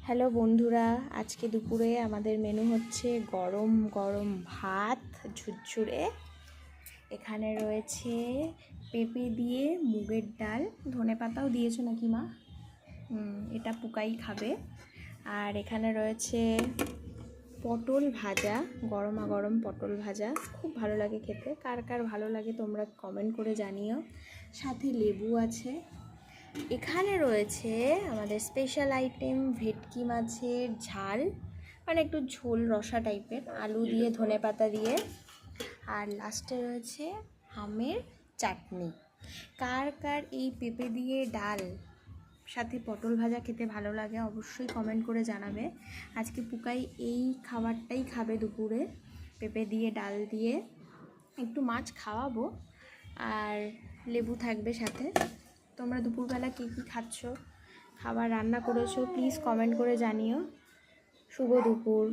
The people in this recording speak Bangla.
হ্যালো বন্ধুরা, আজকে দুপুরে আমাদের মেনু হচ্ছে গরম গরম ভাত ঝুরঝুরে। এখানে রয়েছে পেঁপে দিয়ে মুগের ডাল, ধনেপাতাও দিয়েছো নাকি মা? এটা পুকাই খাবে। আর এখানে রয়েছে পটল ভাজা, গরমা গরম পটল ভাজা, খুব ভালো লাগে খেতে। কার কার ভালো লাগে তোমরা কমেন্ট করে জানিও। সাথে লেবু আছে। এখানে রয়েছে আমাদের স্পেশাল আইটেম ভেটকি মাছের ঝাল, মানে একটু ঝোল রসা টাইপের, আলু দিয়ে ধনেপাতা দিয়ে। আর লাস্টে রয়েছে আমের চাটনি। কার কার এই পেঁপে দিয়ে ডাল সাথে পটল ভাজা খেতে ভালো লাগে অবশ্যই কমেন্ট করে জানাবে। আজকে পুকাই এই খাবারটাই খাবে দুপুরে, পেঁপে দিয়ে ডাল দিয়ে। একটু মাছ খাওয়াবো আর লেবু থাকবে সাথে। তোমরা দুপুরবেলা কী কী খাচ্ছ, খাবার রান্না করেছো, প্লিজ কমেন্ট করে জানিও। শুভ দুপুর।